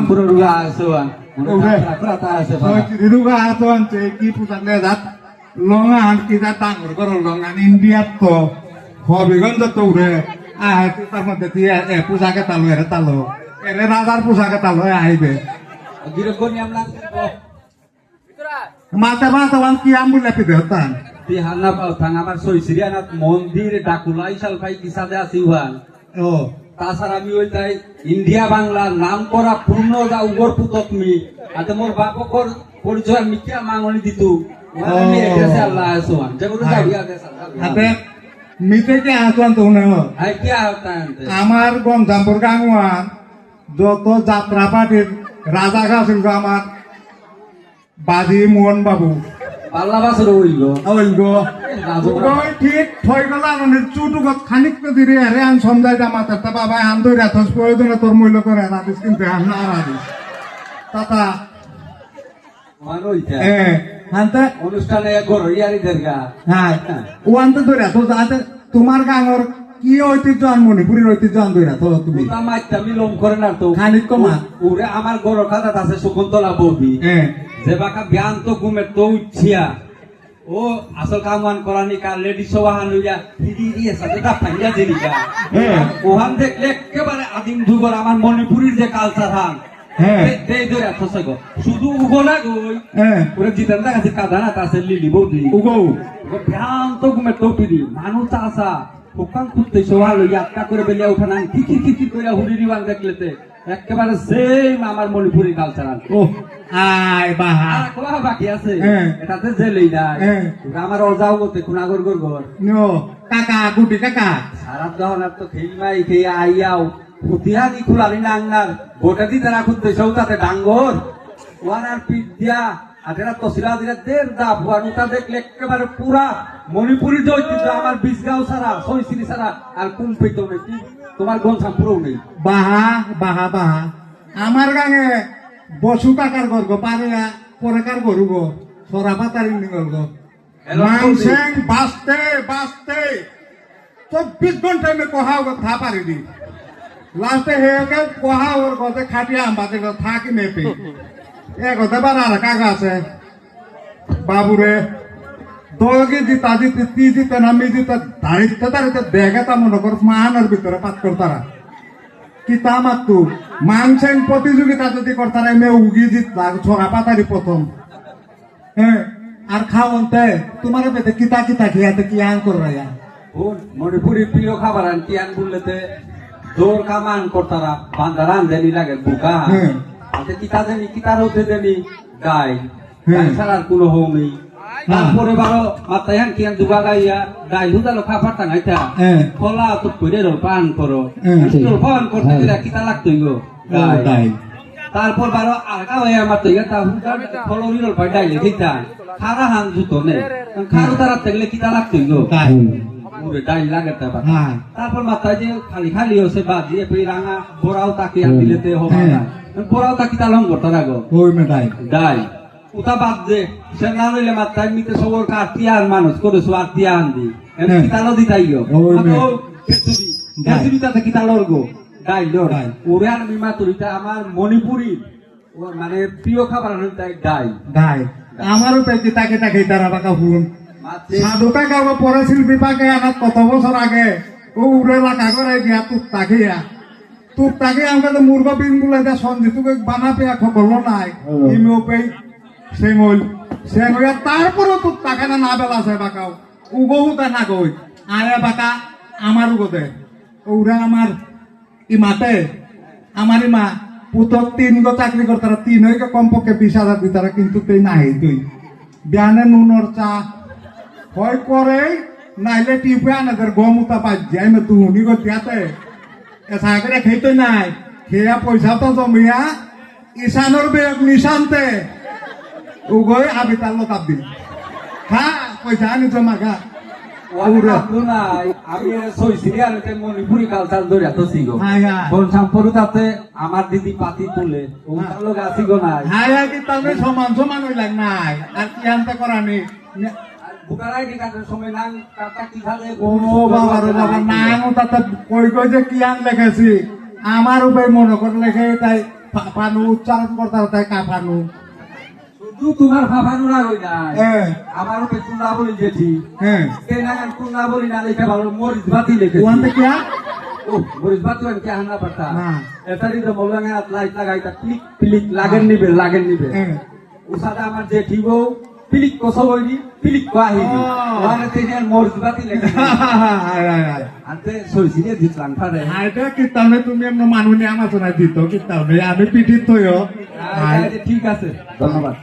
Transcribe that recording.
sampur ruga asuan. Rata ase bana. Ruga asuan ki pusak ledat longan kita tanggur karo longan India to hobigon to ure kita mate dia pusake talo ere radar pusake talo aibe Giregon yang lang mata wan ki ambul lepi detan Tihana tang আমার সইসিরিয়ানাত মন্দিরে ডাকুলাই সালফাই কিসাদে আসিওয়ান ও তাছাড়া আমি ওই তাই India বাংলার নাম করা পূর্ণ যা উগর পুতকমি আতে মোর বাপকর পরিচয় মিকিয়া মাঙ্গনি দিতু আমি এড্রেসে আল্লাহ আসওয়ান যেগুলো যাইয়া দেশা হাতে মিতে কে আসওয়ান তো না আই কি আওতানতে আমার গঞ্জামপুর গাঙ্গুয়ান যত যাত্রা পার্টির রাজা গাছিল আমার বাজি মোহন বাবু পাল্লা বাসর হইলো ওইগো ওই ঠিক থই গলা মানে চুটুকত খানিক তো দিরে আরে আন সমজাই দা মাতার তা বাবা আন ধরে এতস প্রয়োজন তোর মূল্য করে রাদিস কিন্তু আন না রাদিস তাতা মানইতা হানতে অনুষ্ঠানে গর ইয়ারি দরগা হ্যাঁ ওয়ানতে ধরে তো যাতে তোমার গাঙর কি ঐতিহ্য আন মণিপুরের ঐতিহ্য আন ধরে তো তুমি তা মাইতা মিলম করে না তো খানিক কমা ওরে আমার গর খাতা আছে শকুন্তলা বৌদি যে বাকা জ্ঞান তো ঘুমে তো উঠিয়া ও আসল কামান করানি কার লেডি সোহান হইয়া হিদি দিয়ে সাথে দা ফাইয়া দিলিকা ওহান দেখলে একেবারে আদিম যুগর আমার মণিপুরের যে কালচার হান দেই ধরে আছছে গো শুধু উগো না গই ওরে জিতান দা কাছে কাদা না তাছে লিলি বৌদি উগো জ্ঞান তো ঘুমে তো পিদি মানুষ আসা ওখান খুঁজতে সোহান লইয়া আটকা করে বেলিয়া উঠানা কি করে হুড়ি দিবান দেখলেতে একেবারে সেম আমার মণিপুরি কালচার ও আয় বাহা কোলা বাকি আছে এটাতে জেলেই না আমার অজাও করতে খুনাগর গর গর নো কাকা গুটি কাকা সারা দহনার তো খেলমাই খেয়ে আইয়াও ফুটিহানি খুলালি নাংনার গোটা দি তারা খুঁজতে সৌতাতে ডাঙ্গর ওয়ানার পিঠ দিয়া আটেরা তসিলা দিলা দের দা ভুয়ানুটা দেখলে একেবারে পুরা মণিপুরি যে ঐতিহ্য আমার বিশগাঁও ছাড়া সইসিরি ছাড়া আর কুম পেতো নাকি তোমার গঞ্জাম পুরো নেই বাহা বাহা বাহা আমার গাঙে বসু কাকার গর্গ পারে পরেকার গরু গো সরা পাতারি নিগল গো মানসেং বাঁচতে 24 ঘন্টা আমি কহাও গো থা পারি দি লাস্টে হেকে কহা ওর গতে খাটিয়া আমাদের থাকি মেপে এ গতে বার আর কাকা আছে বাবুরে দলগে দিতা দিতে তি দিতে নামি দিতে দাঁড়িতে দেখে তা মনে কর মাহানের ভিতরে পাত করতারা কি তা মাত্তু মানসেন প্রতিযোগিতা যদি করতারা মে উগি জিতলা ছড়া পাতারি প্রথম হ্যাঁ আর খাওনতে তোমার পেতে কিতা খেয়াতে কি আন কর রায়া মণিপুরি প্রিয় খাবার আন কি আন বললেতে দৌড় কামান করতারা বান্দারান দেনি লাগে বুকা আতে কিতা দেনি কিতার হতে দেনি গাই ছাড়ার কোনো হৌমি তারপরে বারো মাতায়ান কিয়ান দুগা গাইয়া গাই হুদালো খাবার টাঙাইতা খোলা তো কইরে পান করো পান করতে গেলে কিতা লাগতই গো গাই তারপর বারো আলকা হয়ে আমার তো এটা হুদার ফলরির পাই ডাইলে দিতা খারা হান জুতো নে খারু তারা থাকলে কিতা লাগতই গো পুরো ডাই লাগে তারপর মাথায় যে খালি হচ্ছে বাজি এপি রাঙা বড়াও তাকে দিলেতে হবে না বড়াও তাকি তালং করতে রাখো ওই মেটাই ডাই উতা বাদ দে সে না হইলে মাথায় মিতে সবর কাটিয়ার মানুষ করেছো আর তিয়ান দি এমনি কিতালো দিতাইও কেতুরি তাতে কিতালোর গো ডাই লর ওরে আর মিমা তুরিটা আমার মণিপুরি মানে প্রিয় খাবার হইতাই ডাই আমারও পেতে তাকে তারা বাকা হুন সাধু কাকা পরে শিল্পী পাকে আনার কত বছর আগে ও উড়ে লাকা করে দিয়া তুপ তাকে আমাকে মুর্গ বিন গুলো সঞ্জিতুকে বানা পেয়া খবর নাই ইমেও পেই সেঙল তারপরেও তুপ তাকে না বেলা আছে বাকাও উগহু তা না গই আয়া বাকা আমার উগতে ওরা আমার ইমাতে আমার ইমা পুতর 3 গো চাকরি করতারা 3 হইকে কমপক্ষে 20,000 দিতারা কিন্তু তুই নাহি তুই বিয়ানে নুনর চা হয় করে নাইলে টিপে আনাদের গমুতা পাই যাই না তুই গতিয়াতে এসা করে খেতে নাই খেয়া পয়সা তো জমিয়া ঈশানোর বেগ নিশান্তে উগই আবি তার লতাব দিল হ্যাঁ পয়সা আনি জমা গা আমি সইসিরি আর মণিপুরি কালচার ধরে এত সিগো বলছামপুর তাতে আমার দিদি পাতি তুলে ওটার লোক আসিগো নাই হ্যাঁ কি তাহলে সমান হইলাম নাই আর কি আনতে করানি বুকারাই দিকার সময় নাং কাটা কি খালে ও বাবা রে বাবা নাং তাতে কই কই যে কি আন লেখেছি আমার উপরে মনে করে লেখে তাই পানু উচ্চারণ করতে হতে কাপানু শুধু তোমার ফাফানু না হই নাই হ্যাঁ আমারও পেছন না বলি জেঠি হ্যাঁ কে না কোন না বলি না লেখা ভালো মরিচ বাতি লেখে ওখান থেকে ও মরিচ বাতি কে হান্না পারতা না। এটারি তো বললাম লাইট লাগাইতা ক্লিক ক্লিক লাগেন নিবে হ্যাঁ উসাদা আমার জেঠি বউ পিলিক কস হইনি পিলিক কাহিনি ওখানে থেকে মরিচ বাতি লেখে আনতে সইছিরে দিতলাম পারে আইটা কিতাবে তুমি এমন মানুষ নিয়ে আমার শোনাই দিত কিতাবে আমি পিঠিত থইও ঠিক আছে ধন্যবাদ